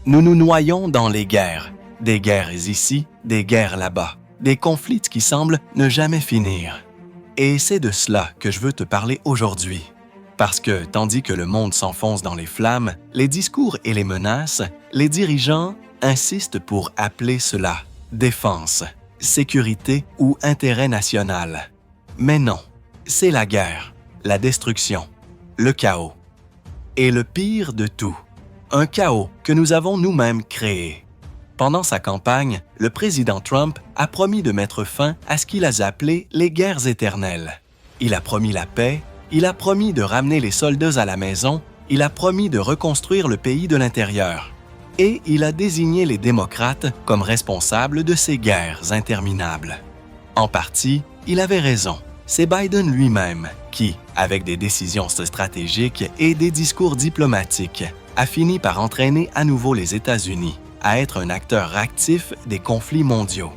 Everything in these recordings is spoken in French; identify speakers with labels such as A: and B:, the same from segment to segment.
A: Nous nous noyons dans les guerres. Des guerres ici, des guerres là-bas. Des conflits qui semblent ne jamais finir. Et c'est de cela que je veux te parler aujourd'hui. Parce que, tandis que le monde s'enfonce dans les flammes, les discours et les menaces, les dirigeants insistent pour appeler cela défense, sécurité ou intérêt national. Mais non, c'est la guerre, la destruction, le chaos. Et le pire de tout, un chaos que nous avons nous-mêmes créé. Pendant sa campagne, le président Trump a promis de mettre fin à ce qu'il a appelé les guerres éternelles. Il a promis la paix, il a promis de ramener les soldats à la maison, il a promis de reconstruire le pays de l'intérieur. Et il a désigné les démocrates comme responsables de ces guerres interminables. En partie, il avait raison. C'est Biden lui-même qui, avec des décisions stratégiques et des discours diplomatiques, a fini par entraîner à nouveau les États-Unis à être un acteur actif des conflits mondiaux.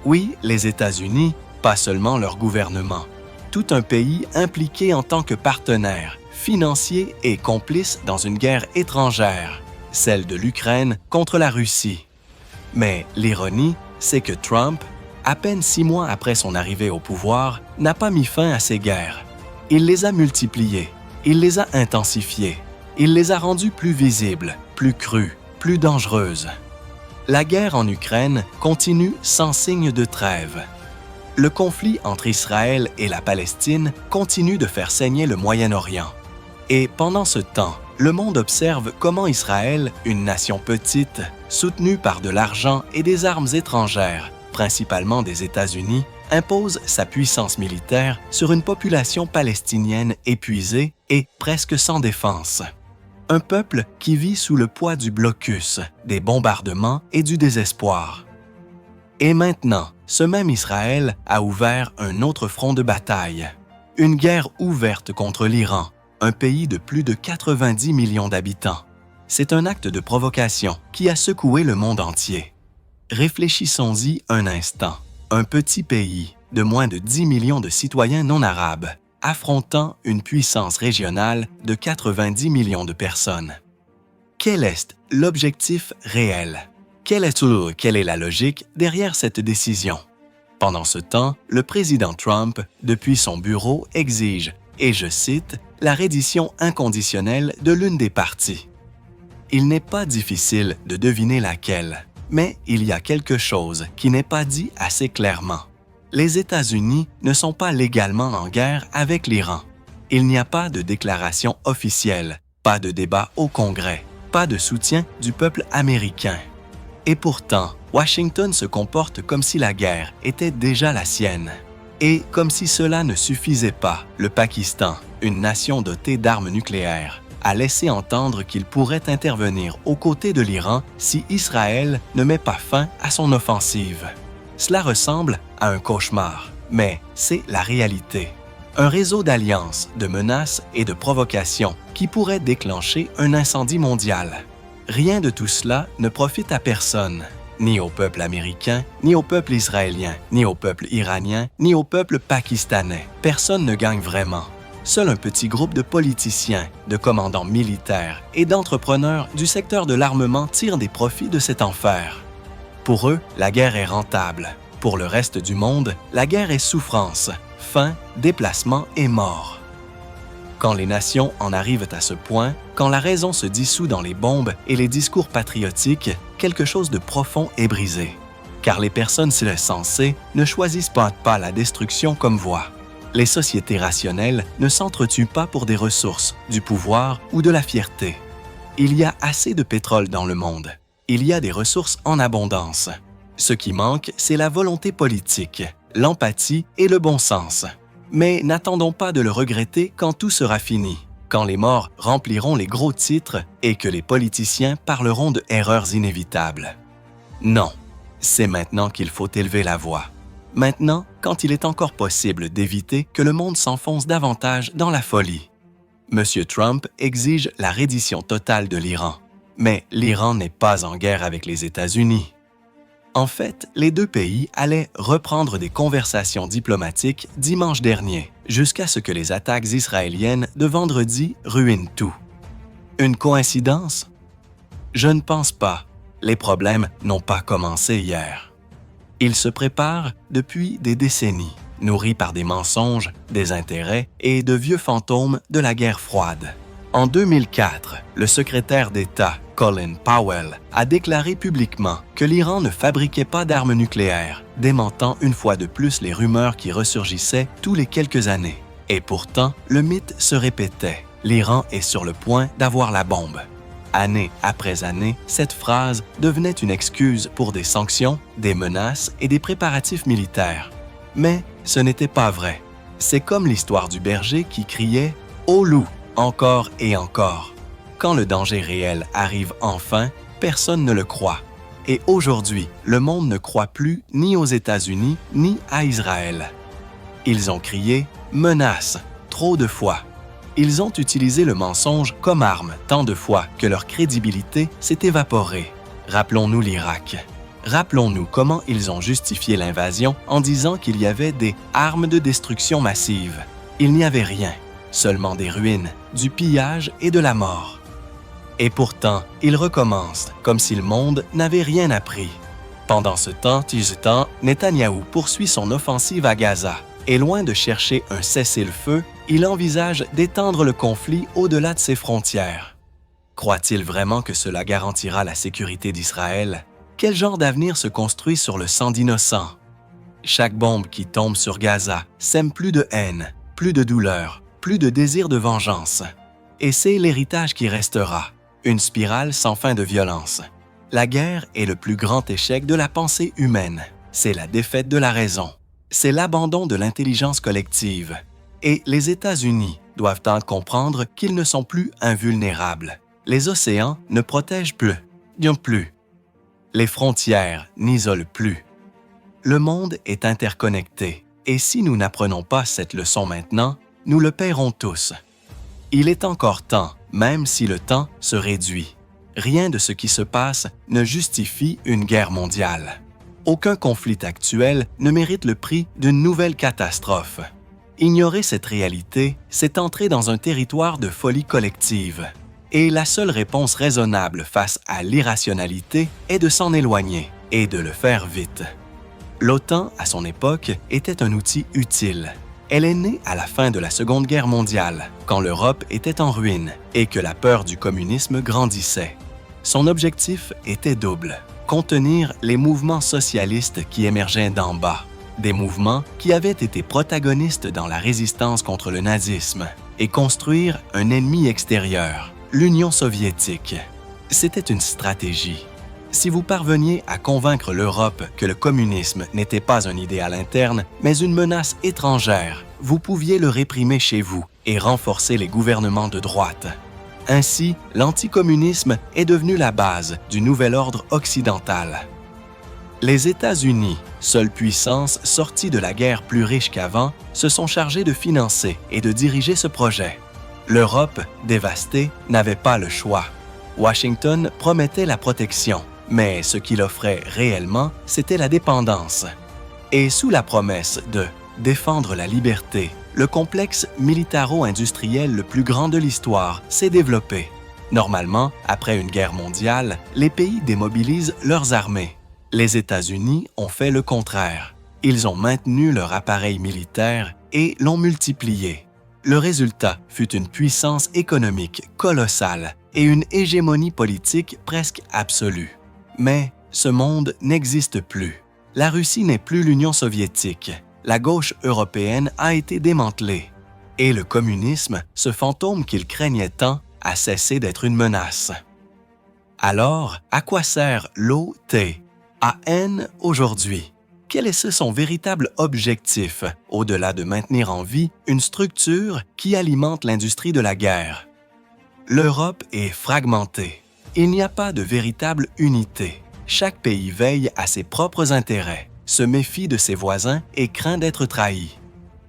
A: Oui, les États-Unis, pas seulement leur gouvernement, tout un pays impliqué en tant que partenaire, financier et complice dans une guerre étrangère, celle de l'Ukraine contre la Russie. Mais l'ironie, c'est que Trump, à peine 6 mois après son arrivée au pouvoir, n'a pas mis fin à ces guerres. Il les a multipliées, il les a intensifiées, il les a rendues plus visibles, plus crues, plus dangereuses. La guerre en Ukraine continue sans signe de trêve. Le conflit entre Israël et la Palestine continue de faire saigner le Moyen-Orient. Et pendant ce temps, le monde observe comment Israël, une nation petite, soutenue par de l'argent et des armes étrangères, principalement des États-Unis, impose sa puissance militaire sur une population palestinienne épuisée et presque sans défense. Un peuple qui vit sous le poids du blocus, des bombardements et du désespoir. Et maintenant, ce même Israël a ouvert un autre front de bataille. Une guerre ouverte contre l'Iran, un pays de plus de 90 millions d'habitants. C'est un acte de provocation qui a secoué le monde entier. Réfléchissons-y un instant. Un petit pays de moins de 10 millions de citoyens non arabes, affrontant une puissance régionale de 90 millions de personnes. Quel est l'objectif réel? Quelle est la logique derrière cette décision? Pendant ce temps, le président Trump, depuis son bureau, exige, et je cite, la reddition inconditionnelle de l'une des parties. Il n'est pas difficile de deviner laquelle, mais il y a quelque chose qui n'est pas dit assez clairement. Les États-Unis ne sont pas légalement en guerre avec l'Iran. Il n'y a pas de déclaration officielle, pas de débat au Congrès, pas de soutien du peuple américain. Et pourtant, Washington se comporte comme si la guerre était déjà la sienne. Et comme si cela ne suffisait pas, le Pakistan, une nation dotée d'armes nucléaires, a laissé entendre qu'il pourrait intervenir aux côtés de l'Iran si Israël ne met pas fin à son offensive. Cela ressemble à un cauchemar, mais c'est la réalité. Un réseau d'alliances, de menaces et de provocations qui pourrait déclencher un incendie mondial. Rien de tout cela ne profite à personne, ni au peuple américain, ni au peuple israélien, ni au peuple iranien, ni au peuple pakistanais. Personne ne gagne vraiment. Seul un petit groupe de politiciens, de commandants militaires et d'entrepreneurs du secteur de l'armement tire des profits de cet enfer. Pour eux, la guerre est rentable. Pour le reste du monde, la guerre est souffrance, faim, déplacement et mort. Quand les nations en arrivent à ce point, quand la raison se dissout dans les bombes et les discours patriotiques, quelque chose de profond est brisé. Car les personnes sensées ne choisissent pas la destruction comme voie. Les sociétés rationnelles ne s'entretuent pas pour des ressources, du pouvoir ou de la fierté. Il y a assez de pétrole dans le monde. Il y a des ressources en abondance. Ce qui manque, c'est la volonté politique, l'empathie et le bon sens. Mais n'attendons pas de le regretter quand tout sera fini, quand les morts rempliront les gros titres et que les politiciens parleront de erreurs inévitables. Non, c'est maintenant qu'il faut élever la voix. Maintenant, quand il est encore possible d'éviter que le monde s'enfonce davantage dans la folie. M. Trump exige la reddition totale de l'Iran. Mais l'Iran n'est pas en guerre avec les États-Unis. En fait, les deux pays allaient reprendre des conversations diplomatiques dimanche dernier, jusqu'à ce que les attaques israéliennes de vendredi ruinent tout. Une coïncidence? Je ne pense pas. Les problèmes n'ont pas commencé hier. Ils se préparent depuis des décennies, nourris par des mensonges, des intérêts et de vieux fantômes de la guerre froide. En 2004, le secrétaire d'État Colin Powell a déclaré publiquement que l'Iran ne fabriquait pas d'armes nucléaires, démentant une fois de plus les rumeurs qui ressurgissaient tous les quelques années. Et pourtant, le mythe se répétait. L'Iran est sur le point d'avoir la bombe. Année après année, cette phrase devenait une excuse pour des sanctions, des menaces et des préparatifs militaires. Mais ce n'était pas vrai. C'est comme l'histoire du berger qui criait « Au loup !» encore et encore. Quand le danger réel arrive enfin, personne ne le croit. Et aujourd'hui, le monde ne croit plus ni aux États-Unis ni à Israël. Ils ont crié « menace » trop de fois. Ils ont utilisé le mensonge comme arme tant de fois que leur crédibilité s'est évaporée. Rappelons-nous l'Irak. Rappelons-nous comment ils ont justifié l'invasion en disant qu'il y avait des armes de destruction massive. Il n'y avait rien, seulement des ruines, du pillage et de la mort. Et pourtant, ils recommencent comme si le monde n'avait rien appris. Pendant ce temps, Netanyahou poursuit son offensive à Gaza. Et loin de chercher un cessez-le-feu, il envisage d'étendre le conflit au-delà de ses frontières. Croit-il vraiment que cela garantira la sécurité d'Israël? Quel genre d'avenir se construit sur le sang d'innocents? Chaque bombe qui tombe sur Gaza sème plus de haine, plus de douleur, plus de désir de vengeance. Et c'est l'héritage qui restera, une spirale sans fin de violence. La guerre est le plus grand échec de la pensée humaine. C'est la défaite de la raison. C'est l'abandon de l'intelligence collective. Et les États-Unis doivent en comprendre qu'ils ne sont plus invulnérables. Les océans ne protègent plus. Les frontières n'isolent plus. Le monde est interconnecté. Et si nous n'apprenons pas cette leçon maintenant, nous le paierons tous. Il est encore temps, même si le temps se réduit. Rien de ce qui se passe ne justifie une guerre mondiale. Aucun conflit actuel ne mérite le prix d'une nouvelle catastrophe. Ignorer cette réalité, c'est entrer dans un territoire de folie collective. Et la seule réponse raisonnable face à l'irrationalité est de s'en éloigner et de le faire vite. L'OTAN, à son époque, était un outil utile. Elle est née à la fin de la Seconde Guerre mondiale, quand l'Europe était en ruine et que la peur du communisme grandissait. Son objectif était double: contenir les mouvements socialistes qui émergeaient d'en bas, des mouvements qui avaient été protagonistes dans la résistance contre le nazisme, et construire un ennemi extérieur, l'Union soviétique. C'était une stratégie. Si vous parveniez à convaincre l'Europe que le communisme n'était pas un idéal interne, mais une menace étrangère, vous pouviez le réprimer chez vous et renforcer les gouvernements de droite. Ainsi, l'anticommunisme est devenu la base du nouvel ordre occidental. Les États-Unis, seule puissance sortie de la guerre plus riche qu'avant, se sont chargés de financer et de diriger ce projet. L'Europe, dévastée, n'avait pas le choix. Washington promettait la protection, mais ce qu'il offrait réellement, c'était la dépendance. Et sous la promesse de défendre la liberté, le complexe militaro-industriel le plus grand de l'histoire s'est développé. Normalement, après une guerre mondiale, les pays démobilisent leurs armées. Les États-Unis ont fait le contraire. Ils ont maintenu leur appareil militaire et l'ont multiplié. Le résultat fut une puissance économique colossale et une hégémonie politique presque absolue. Mais ce monde n'existe plus. La Russie n'est plus l'Union soviétique. La gauche européenne a été démantelée. Et le communisme, ce fantôme qu'ils craignaient tant, a cessé d'être une menace. Alors, à quoi sert l'OTAN aujourd'hui? Quel est son véritable objectif, au-delà de maintenir en vie une structure qui alimente l'industrie de la guerre? L'Europe est fragmentée. Il n'y a pas de véritable unité. Chaque pays veille à ses propres intérêts, se méfie de ses voisins et craint d'être trahi.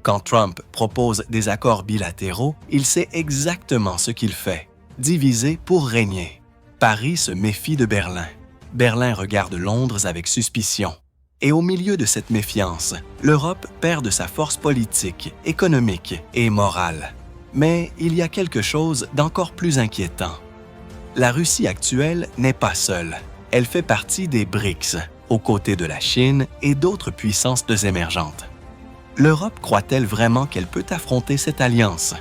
A: Quand Trump propose des accords bilatéraux, il sait exactement ce qu'il fait: diviser pour régner. Paris se méfie de Berlin. Berlin regarde Londres avec suspicion. Et au milieu de cette méfiance, l'Europe perd de sa force politique, économique et morale. Mais il y a quelque chose d'encore plus inquiétant. la Russie actuelle n'est pas seule. Elle fait partie des BRICS, aux côtés de la Chine et d'autres puissances émergentes. L'Europe croit-elle vraiment qu'elle peut affronter cette alliance?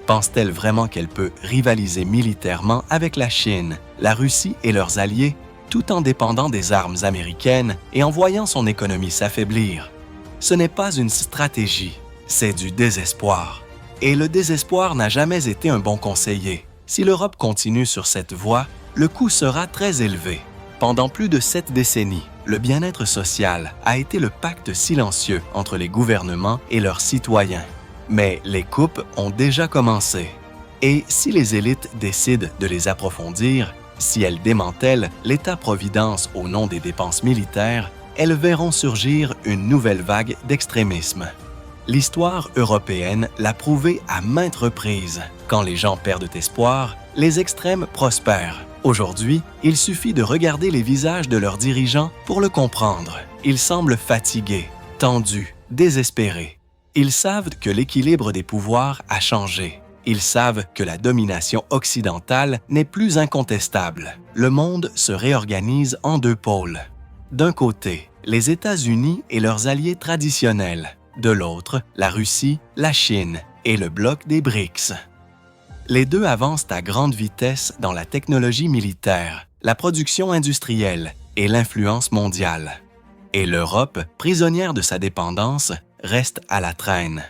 A: Pense-t-elle vraiment qu'elle peut rivaliser militairement avec la Chine, la Russie et leurs alliés, tout en dépendant des armes américaines et en voyant son économie s'affaiblir? Ce n'est pas une stratégie, c'est du désespoir. Et le désespoir n'a jamais été un bon conseiller. Si l'Europe continue sur cette voie, le coût sera très élevé. Pendant plus de 7 décennies, le bien-être social a été le pacte silencieux entre les gouvernements et leurs citoyens. Mais les coupes ont déjà commencé. Et si les élites décident de les approfondir, si elles démantèlent l'État-providence au nom des dépenses militaires, elles verront surgir une nouvelle vague d'extrémisme. L'histoire européenne l'a prouvé à maintes reprises. Quand les gens perdent espoir, les extrêmes prospèrent. Aujourd'hui, il suffit de regarder les visages de leurs dirigeants pour le comprendre. Ils semblent fatigués, tendus, désespérés. Ils savent que l'équilibre des pouvoirs a changé. Ils savent que la domination occidentale n'est plus incontestable. Le monde se réorganise en 2 pôles. D'un côté, les États-Unis et leurs alliés traditionnels. De l'autre, la Russie, la Chine et le bloc des BRICS. Les deux avancent à grande vitesse dans la technologie militaire, la production industrielle et l'influence mondiale. Et l'Europe, prisonnière de sa dépendance, reste à la traîne.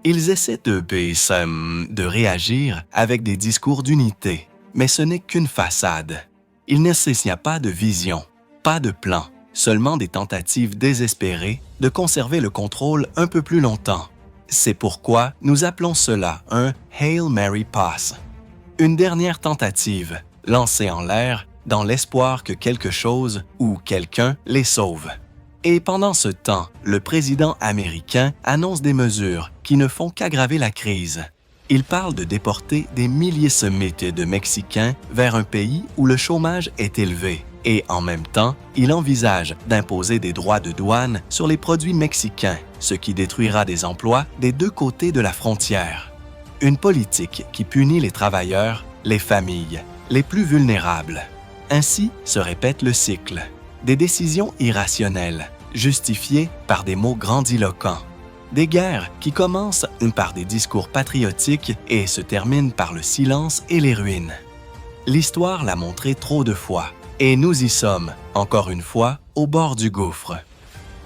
A: Ils essaient de réagir avec des discours d'unité, mais ce n'est qu'une façade. Il ne s'y a pas de vision, pas de plan, seulement des tentatives désespérées de conserver le contrôle un peu plus longtemps. C'est pourquoi nous appelons cela un « Hail Mary Pass », une dernière tentative, lancée en l'air dans l'espoir que quelque chose ou quelqu'un les sauve. Et pendant ce temps, le président américain annonce des mesures qui ne font qu'aggraver la crise. Il parle de déporter des milliers de Mexicains vers un pays où le chômage est élevé. Et en même temps, il envisage d'imposer des droits de douane sur les produits mexicains, ce qui détruira des emplois des 2 côtés de la frontière. Une politique qui punit les travailleurs, les familles, les plus vulnérables. Ainsi se répète le cycle. Des décisions irrationnelles, justifiées par des mots grandiloquents. Des guerres qui commencent par des discours patriotiques et se terminent par le silence et les ruines. L'histoire l'a montré trop de fois. Et nous y sommes, encore une fois, au bord du gouffre.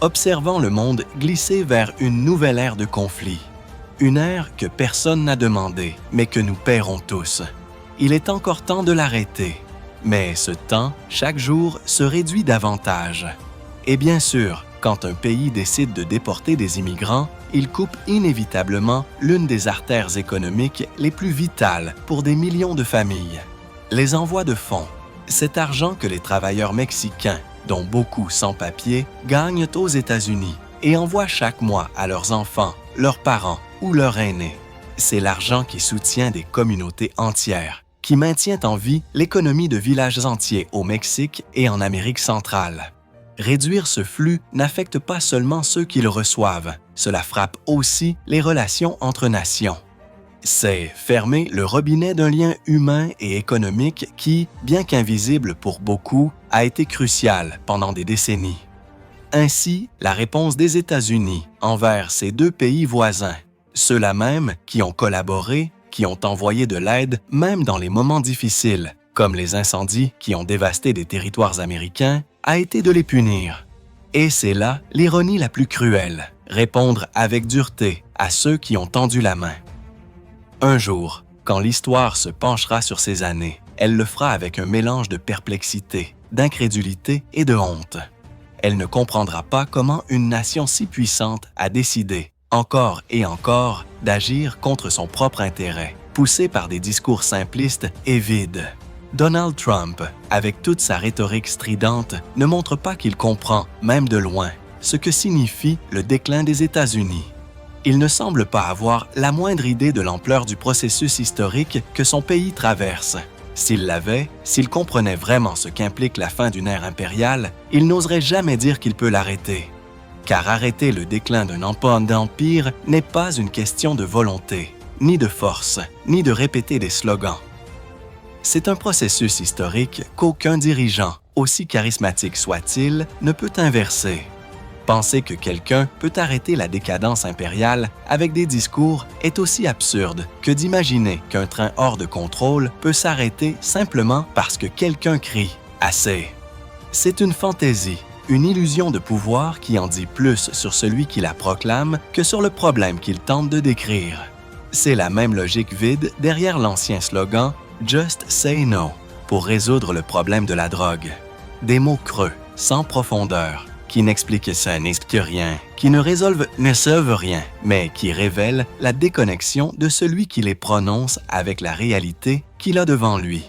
A: Observant le monde glisser vers une nouvelle ère de conflit. Une ère que personne n'a demandée, mais que nous paierons tous. Il est encore temps de l'arrêter. Mais ce temps, chaque jour, se réduit davantage. Et bien sûr, quand un pays décide de déporter des immigrants, il coupe inévitablement l'une des artères économiques les plus vitales pour des millions de familles. Les envois de fonds. Cet argent que les travailleurs mexicains, dont beaucoup sans papier, gagnent aux États-Unis et envoient chaque mois à leurs enfants, leurs parents ou leurs aînés. C'est l'argent qui soutient des communautés entières, qui maintient en vie l'économie de villages entiers au Mexique et en Amérique centrale. Réduire ce flux n'affecte pas seulement ceux qui le reçoivent, cela frappe aussi les relations entre nations. C'est fermer le robinet d'un lien humain et économique qui, bien qu'invisible pour beaucoup, a été crucial pendant des décennies. Ainsi, la réponse des États-Unis envers ces 2 pays voisins, ceux-là même qui ont collaboré, qui ont envoyé de l'aide même dans les moments difficiles, comme les incendies qui ont dévasté des territoires américains, a été de les punir. Et c'est là l'ironie la plus cruelle, répondre avec dureté à ceux qui ont tendu la main. Un jour, quand l'histoire se penchera sur ces années, elle le fera avec un mélange de perplexité, d'incrédulité et de honte. Elle ne comprendra pas comment une nation si puissante a décidé, encore et encore, d'agir contre son propre intérêt, poussée par des discours simplistes et vides. Donald Trump, avec toute sa rhétorique stridente, ne montre pas qu'il comprend, même de loin, ce que signifie le déclin des États-Unis. Il ne semble pas avoir la moindre idée de l'ampleur du processus historique que son pays traverse. S'il l'avait, s'il comprenait vraiment ce qu'implique la fin d'une ère impériale, il n'oserait jamais dire qu'il peut l'arrêter. Car arrêter le déclin d'un empire n'est pas une question de volonté, ni de force, ni de répéter des slogans. C'est un processus historique qu'aucun dirigeant, aussi charismatique soit-il, ne peut inverser. Penser que quelqu'un peut arrêter la décadence impériale avec des discours est aussi absurde que d'imaginer qu'un train hors de contrôle peut s'arrêter simplement parce que quelqu'un crie « Assez ». C'est une fantaisie, une illusion de pouvoir qui en dit plus sur celui qui la proclame que sur le problème qu'il tente de décrire. C'est la même logique vide derrière l'ancien slogan « Just say no » pour résoudre le problème de la drogue. Des mots creux, sans profondeur, qui n'expliquent ça n'est que rien, qui ne sauvent rien, mais qui révèlent la déconnexion de celui qui les prononce avec la réalité qu'il a devant lui.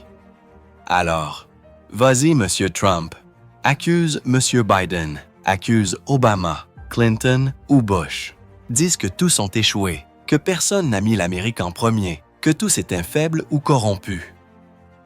A: Alors, vas-y, Monsieur Trump, accuse Monsieur Biden, accuse Obama, Clinton ou Bush. Dis que tous ont échoué, que personne n'a mis l'Amérique en premier, que tous étaient faibles ou corrompus.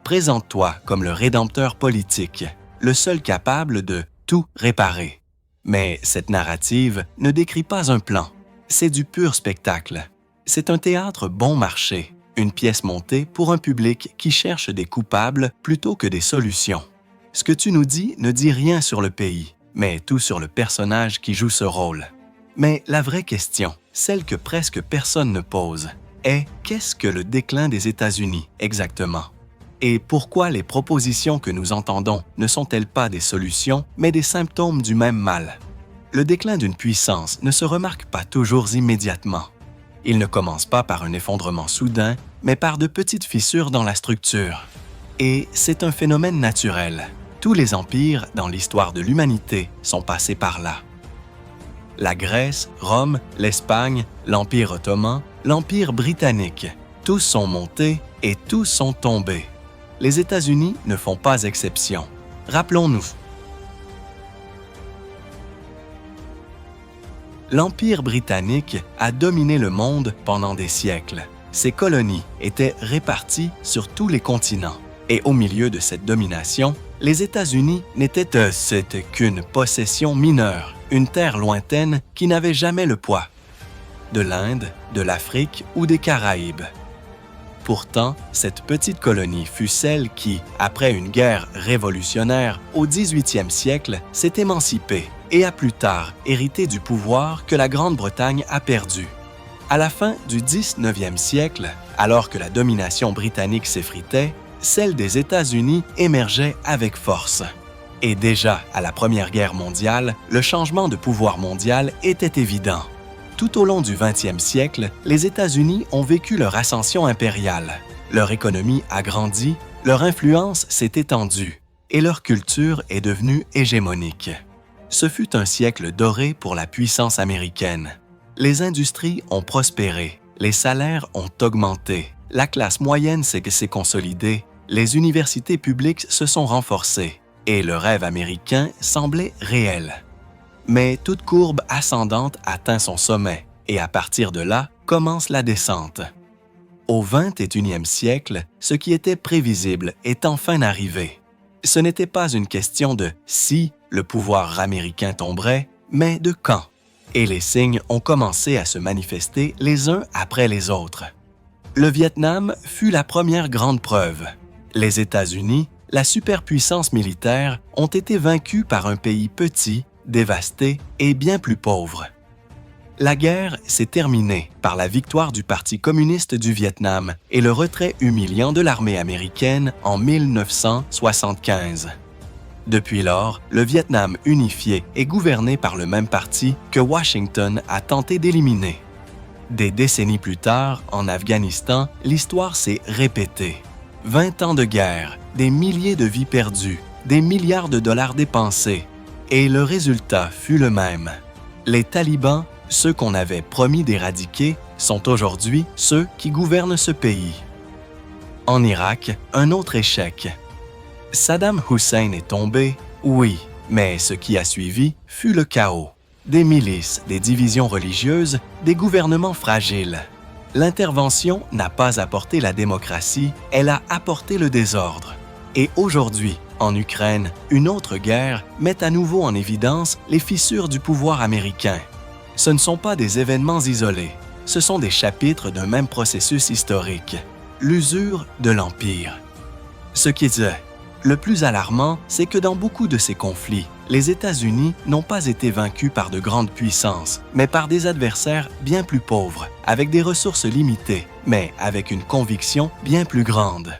A: Présente-toi comme le rédempteur politique, le seul capable de tout réparer. Mais cette narrative ne décrit pas un plan. C'est du pur spectacle. C'est un théâtre bon marché, une pièce montée pour un public qui cherche des coupables plutôt que des solutions. Ce que tu nous dis ne dit rien sur le pays, mais tout sur le personnage qui joue ce rôle. Mais la vraie question, celle que presque personne ne pose, est qu'est-ce que le déclin des États-Unis exactement? Et pourquoi les propositions que nous entendons ne sont-elles pas des solutions, mais des symptômes du même mal? Le déclin d'une puissance ne se remarque pas toujours immédiatement. Il ne commence pas par un effondrement soudain, mais par de petites fissures dans la structure. Et c'est un phénomène naturel. Tous les empires dans l'histoire de l'humanité sont passés par là. La Grèce, Rome, l'Espagne, l'Empire ottoman, l'Empire britannique, tous sont montés et tous sont tombés. Les États-Unis ne font pas exception. Rappelons-nous. L'Empire britannique a dominé le monde pendant des siècles. Ses colonies étaient réparties sur tous les continents. Et au milieu de cette domination, les États-Unis n'étaient qu'une possession mineure, une terre lointaine qui n'avait jamais le poids de l'Inde, de l'Afrique ou des Caraïbes. Pourtant, cette petite colonie fut celle qui, après une guerre révolutionnaire au 18e siècle, s'est émancipée et a plus tard hérité du pouvoir que la Grande-Bretagne a perdu. À la fin du 19e siècle, alors que la domination britannique s'effritait, celle des États-Unis émergeait avec force. Et déjà, à la Première Guerre mondiale, le changement de pouvoir mondial était évident. Tout au long du 20e siècle, les États-Unis ont vécu leur ascension impériale. Leur économie a grandi, leur influence s'est étendue et leur culture est devenue hégémonique. Ce fut un siècle doré pour la puissance américaine. Les industries ont prospéré, les salaires ont augmenté, la classe moyenne s'est consolidée, les universités publiques se sont renforcées et le rêve américain semblait réel. Mais toute courbe ascendante atteint son sommet et à partir de là commence la descente. Au 21e siècle, ce qui était prévisible est enfin arrivé. Ce n'était pas une question de si le pouvoir américain tomberait, mais de quand. Et les signes ont commencé à se manifester les uns après les autres. Le Vietnam fut la première grande preuve. Les États-Unis, la superpuissance militaire, ont été vaincus par un pays petit, dévasté et bien plus pauvre. La guerre s'est terminée par la victoire du Parti communiste du Vietnam et le retrait humiliant de l'armée américaine en 1975. Depuis lors, le Vietnam unifié est gouverné par le même parti que Washington a tenté d'éliminer. Des décennies plus tard, en Afghanistan, l'histoire s'est répétée. 20 ans de guerre, des milliers de vies perdues, des milliards de dollars dépensés. Et le résultat fut le même. Les talibans, ceux qu'on avait promis d'éradiquer, sont aujourd'hui ceux qui gouvernent ce pays. En Irak, un autre échec. Saddam Hussein est tombé, oui, mais ce qui a suivi fut le chaos. Des milices, des divisions religieuses, des gouvernements fragiles. L'intervention n'a pas apporté la démocratie, elle a apporté le désordre. Et aujourd'hui, en Ukraine, une autre guerre met à nouveau en évidence les fissures du pouvoir américain. Ce ne sont pas des événements isolés, ce sont des chapitres d'un même processus historique, l'usure de l'Empire. Ce qui est le plus alarmant, c'est que dans beaucoup de ces conflits, les États-Unis n'ont pas été vaincus par de grandes puissances, mais par des adversaires bien plus pauvres, avec des ressources limitées, mais avec une conviction bien plus grande.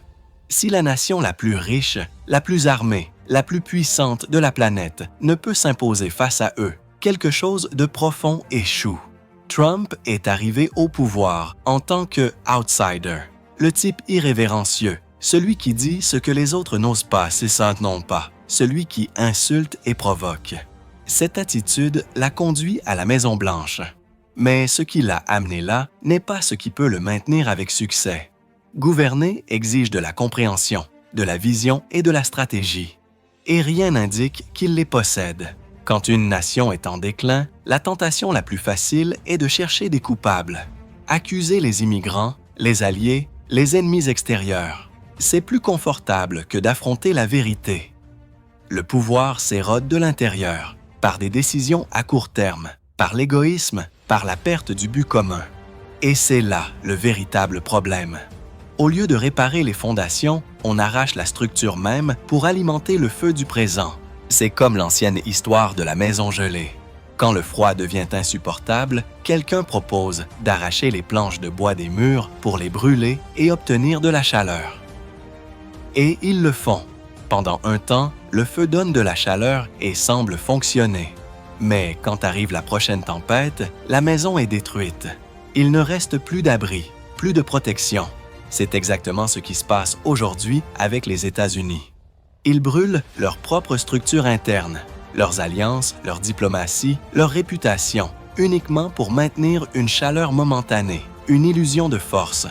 A: Si la nation la plus riche, la plus armée, la plus puissante de la planète ne peut s'imposer face à eux, quelque chose de profond échoue. Trump est arrivé au pouvoir en tant que outsider, le type irrévérencieux, celui qui dit ce que les autres n'osent pas s'ils s'en n'ont pas, celui qui insulte et provoque. Cette attitude l'a conduit à la Maison-Blanche. Mais ce qui l'a amené là n'est pas ce qui peut le maintenir avec succès. Gouverner exige de la compréhension, de la vision et de la stratégie. Et rien n'indique qu'il les possède. Quand une nation est en déclin, la tentation la plus facile est de chercher des coupables. Accuser les immigrants, les alliés, les ennemis extérieurs. C'est plus confortable que d'affronter la vérité. Le pouvoir s'érode de l'intérieur, par des décisions à court terme, par l'égoïsme, par la perte du but commun. Et c'est là le véritable problème. Au lieu de réparer les fondations, on arrache la structure même pour alimenter le feu du présent. C'est comme l'ancienne histoire de la maison gelée. Quand le froid devient insupportable, quelqu'un propose d'arracher les planches de bois des murs pour les brûler et obtenir de la chaleur. Et ils le font. Pendant un temps, le feu donne de la chaleur et semble fonctionner. Mais quand arrive la prochaine tempête, la maison est détruite. Il ne reste plus d'abri, plus de protection. C'est exactement ce qui se passe aujourd'hui avec les États-Unis. Ils brûlent leur propre structure interne, leurs alliances, leur diplomatie, leur réputation, uniquement pour maintenir une chaleur momentanée, une illusion de force.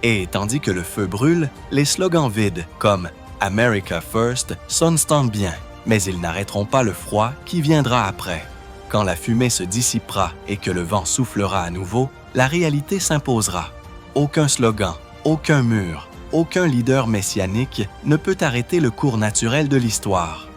A: Et tandis que le feu brûle, les slogans vides comme « America First » sonnent bien, mais ils n'arrêteront pas le froid qui viendra après. Quand la fumée se dissipera et que le vent soufflera à nouveau, la réalité s'imposera. Aucun slogan, aucun mur, aucun leader messianique ne peut arrêter le cours naturel de l'histoire.